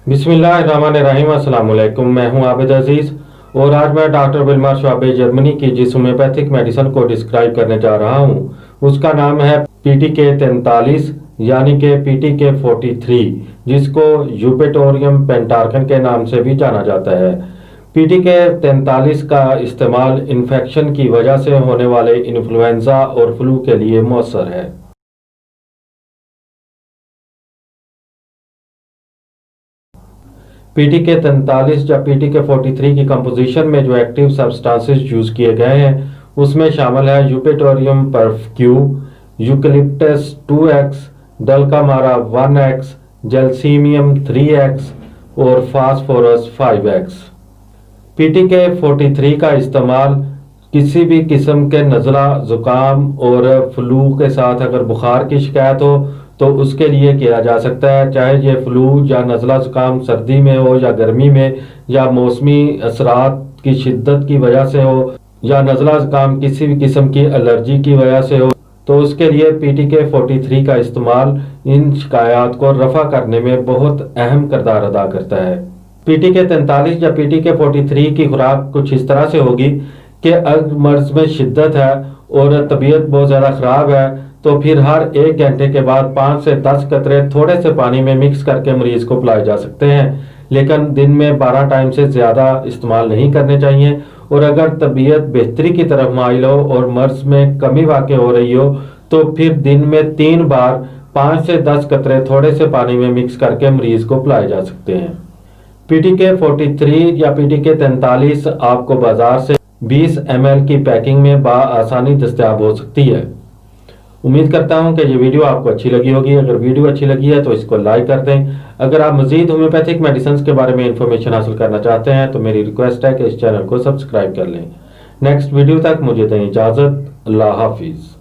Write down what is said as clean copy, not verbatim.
बिस्मिल्लाहिर्रहमानिर्रहीम। अस्सलाम वालेकुम। मैं हूं आबिद अजीज़ और आज मैं डॉक्टर विल्मर शुआबे जर्मनी की जिस होम्योपैथिक मेडिसिन को डिस्क्राइब करने जा रहा हूं उसका नाम है PTK 43 यानी कि PTK 43, जिसको यूपेटोरियम पेंटार्कन के नाम से भी जाना जाता है। PTK 43 का इस्तेमाल इन्फेक्शन की वजह से होने वाले इन्फ्लुएंजा और फ्लू के लिए मौसर है। PTK 43 या PTK 43 की कंपोजिशन में जो एक्टिव सब्सटेंसेस यूज किए गए हैं उसमें शामिल है यूपेटोरियम परफ्क्यू, eucalyptus 2x, dulcamara 1x, gelsemium 3x और फास्फोरस 5x। PTK 43 का इस्तेमाल किसी भी किस्म के नज़ला, ज़ुकाम और फ्लू के साथ अगर बुखार की शिकायत हो तो उसके लिए किया जा सकता है, चाहे ये फ्लू या नज़ला ज़ुकाम सर्दी में हो या गर्मी में, या मौसमी असरात की शिद्दत की वजह से हो, या नज़ला ज़ुकाम किसी भी किस्म की एलर्जी की वजह से हो, तो उसके लिए PTK 43 का इस्तेमाल इन शिकायत को रफ़ा करने में बहुत अहम किरदार अदा करता है। PTK 43 या PTK 43 की खुराक कुछ इस तरह से होगी कि अगर मर्ज में शिद्दत है और तबीयत बहुत ज़्यादा ख़राब है तो फिर हर 1 घंटे के बाद 5 से 10 कतरे थोड़े से पानी में मिक्स करके मरीज को पिलाए जा सकते हैं, लेकिन दिन में 12 टाइम से ज़्यादा इस्तेमाल नहीं करने चाहिए। और अगर तबीयत बेहतरी की तरफ माइल हो और मर्ज में कमी वाक़ हो रही हो तो फिर दिन में 3 बार 5 से 10 कतरे थोड़े से पानी में मिक्स करके मरीज को पिलाए जा सकते हैं। PTK 43 या PTK 43 आपको बाजार से 20 ml की पैकिंग में आसानी दस्तयाब हो सकती है। उम्मीद करता हूं कि ये वीडियो आपको अच्छी लगी होगी। अगर वीडियो अच्छी लगी है तो इसको लाइक कर दें। अगर आप मजीद होम्योपैथिक मेडिसिन के बारे में इंफॉर्मेशन हासिल करना चाहते हैं तो मेरी रिक्वेस्ट है कि इस चैनल को सब्सक्राइब कर लें। नेक्स्ट वीडियो तक मुझे दें इजाज़त। अल्लाह हाफिज़।